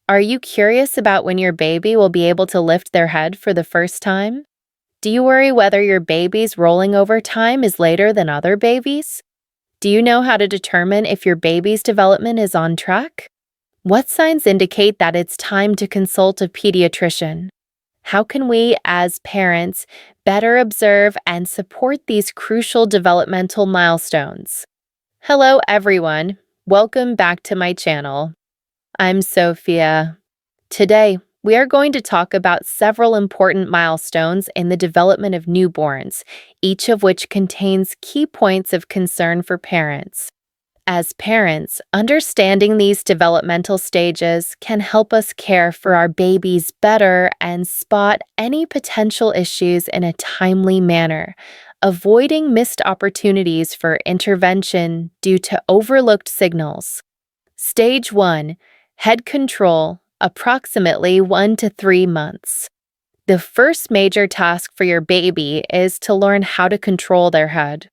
Are you curious about when your baby will be able to lift their head for the first time? Do you worry whether your baby's rolling over time is later than other babies? Do you know how to determine if your baby's development is on track? What signs indicate that it's time to consult a pediatrician? How can we, as parents, better observe and support these crucial developmental milestones? Hello, everyone. Welcome back to my channel. I'm Sophia. Today, we are going to talk about several important milestones in the development of newborns, each of which contains key points of concern for parents. As parents, understanding these developmental stages can help us care for our babies better and spot any potential issues in a timely manner, avoiding missed opportunities for intervention due to overlooked signals. Stage 1. Head control, approximately 1 to 3 months. The first major task for your baby is to learn how to control their head.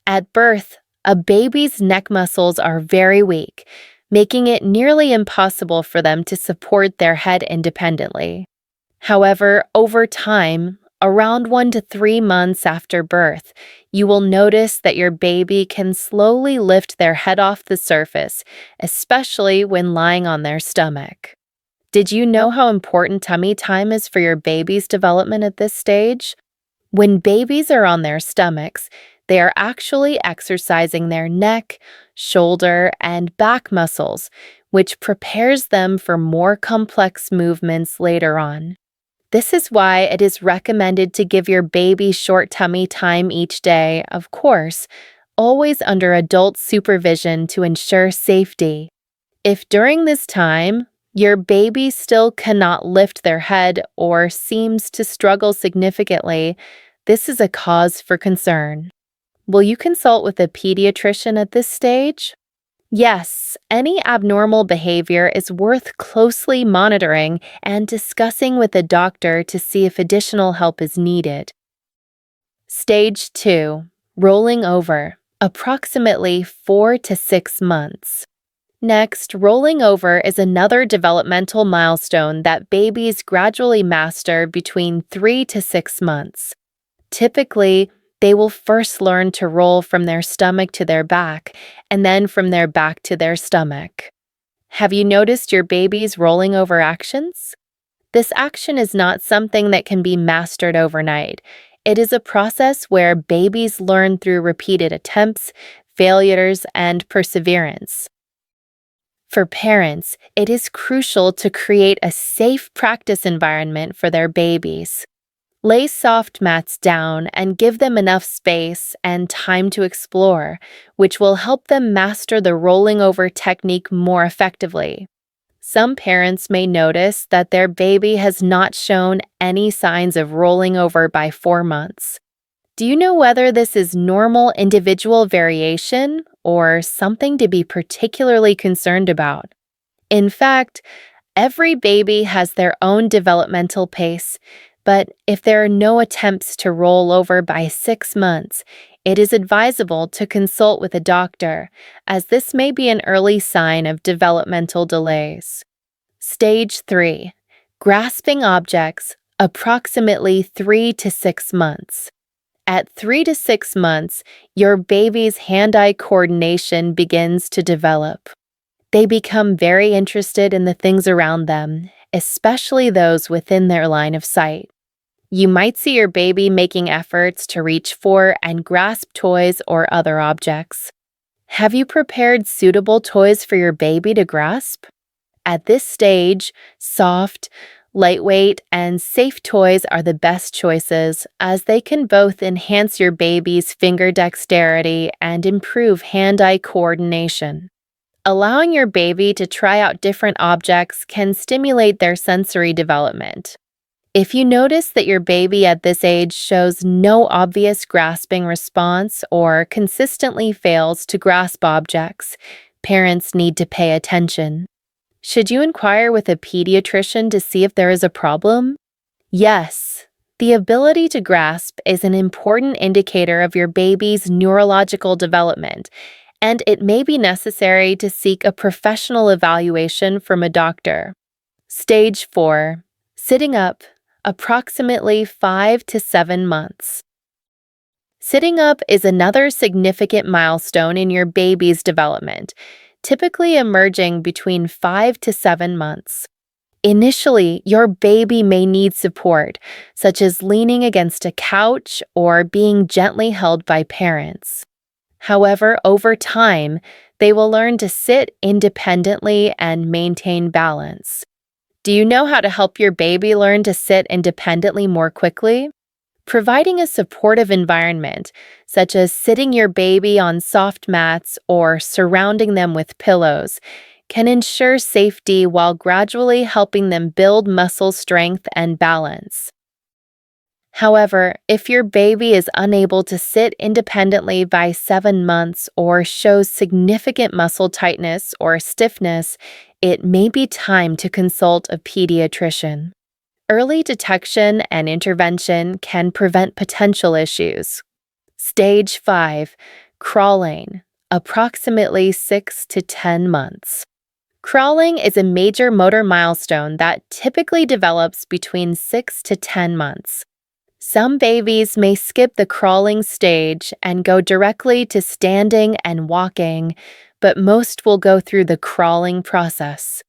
At birth, a baby's neck muscles are very weak, making it nearly impossible for them to support their head independently. However, over time, around 1 to 3 months after birth, you will notice that your baby can slowly lift their head off the surface, especially when lying on their stomach. Did you know how important tummy time is for your baby's development at this stage? When babies are on their stomachs, they are actually exercising their neck, shoulder, and back muscles, which prepares them for more complex movements later on. This is why it is recommended to give your baby short tummy time each day, of course, always under adult supervision to ensure safety. If during this time, your baby still cannot lift their head or seems to struggle significantly, this is a cause for concern. Will you consult with a pediatrician at this stage? Yes, any abnormal behavior is worth closely monitoring and discussing with a doctor to see if additional help is needed. Stage 2. Rolling over, approximately 4 to 6 months. Next, rolling over is another developmental milestone that babies gradually master between 3 to 6 months. Typically, they will first learn to roll from their stomach to their back, and then from their back to their stomach. Have you noticed your baby's rolling over actions? This action is not something that can be mastered overnight. It is a process where babies learn through repeated attempts, failures, and perseverance. For parents, it is crucial to create a safe practice environment for their babies. Lay soft mats down and give them enough space and time to explore, which will help them master the rolling over technique more effectively. Some parents may notice that their baby has not shown any signs of rolling over by 4 months. Do you know whether this is normal individual variation or something to be particularly concerned about? In fact, every baby has their own developmental pace, but if there are no attempts to roll over by 6 months, it is advisable to consult with a doctor, as this may be an early sign of developmental delays. Stage 3. Grasping objects, approximately 3 to 6 months. At 3 to 6 months, your baby's hand-eye coordination begins to develop. They become very interested in the things around them, especially those within their line of sight. You might see your baby making efforts to reach for and grasp toys or other objects. Have you prepared suitable toys for your baby to grasp? At this stage, soft, lightweight, and safe toys are the best choices, as they can both enhance your baby's finger dexterity and improve hand-eye coordination. Allowing your baby to try out different objects can stimulate their sensory development. If you notice that your baby at this age shows no obvious grasping response or consistently fails to grasp objects, parents need to pay attention. Should you inquire with a pediatrician to see if there is a problem? Yes, the ability to grasp is an important indicator of your baby's neurological development, and it may be necessary to seek a professional evaluation from a doctor. Stage 4. Sitting up, approximately 5 to 7 months. Sitting up is another significant milestone in your baby's development, typically emerging between 5 to 7 months. Initially, your baby may need support, such as leaning against a couch or being gently held by parents. However, over time, they will learn to sit independently and maintain balance. Do you know how to help your baby learn to sit independently more quickly? Providing a supportive environment, such as sitting your baby on soft mats or surrounding them with pillows, can ensure safety while gradually helping them build muscle strength and balance. However, if your baby is unable to sit independently by 7 months or shows significant muscle tightness or stiffness, it may be time to consult a pediatrician. Early detection and intervention can prevent potential issues. Stage 5. Crawling, approximately 6 to 10 months. Crawling is a major motor milestone that typically develops between 6 to 10 months. Some babies may skip the crawling stage and go directly to standing and walking, but most will go through the crawling process.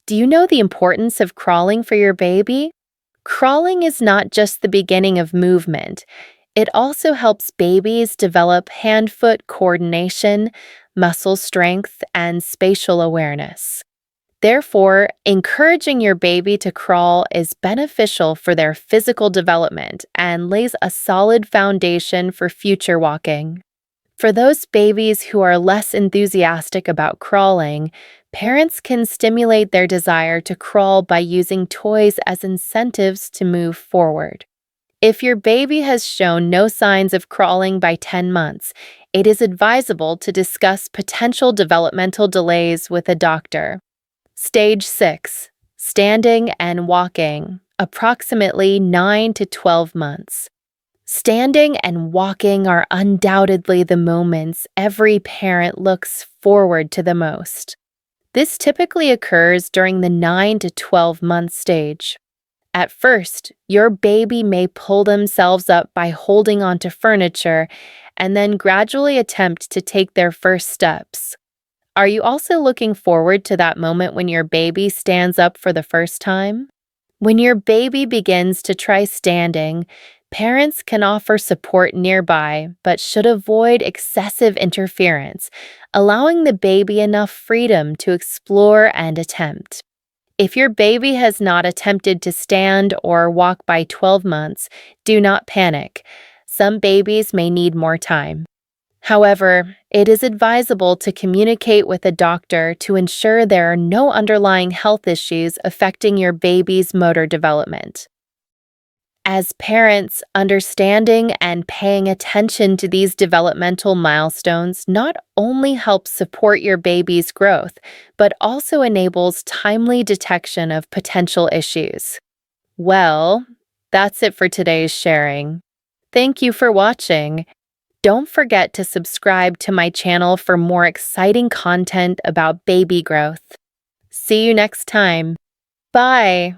Do you know the importance of crawling for your baby? Crawling is not just the beginning of movement. It also helps babies develop hand-foot coordination, muscle strength, and spatial awareness. Therefore, encouraging your baby to crawl is beneficial for their physical development and lays a solid foundation for future walking. For those babies who are less enthusiastic about crawling, parents can stimulate their desire to crawl by using toys as incentives to move forward. If your baby has shown no signs of crawling by 10 months, it is advisable to discuss potential developmental delays with a doctor. Stage 6. Standing and walking, approximately 9 to 12 months. Standing and walking are undoubtedly the moments every parent looks forward to the most. This typically occurs during the 9 to 12-month stage. At first, your baby may pull themselves up by holding onto furniture and then gradually attempt to take their first steps. Are you also looking forward to that moment when your baby stands up for the first time? When your baby begins to try standing, parents can offer support nearby but should avoid excessive interference, allowing the baby enough freedom to explore and attempt. If your baby has not attempted to stand or walk by 12 months, do not panic. Some babies may need more time. However, it is advisable to communicate with a doctor to ensure there are no underlying health issues affecting your baby's motor development. As parents, understanding and paying attention to these developmental milestones not only helps support your baby's growth, but also enables timely detection of potential issues. Well, that's it for today's sharing. Thank you for watching. Don't forget to subscribe to my channel for more exciting content about baby growth. See you next time. Bye!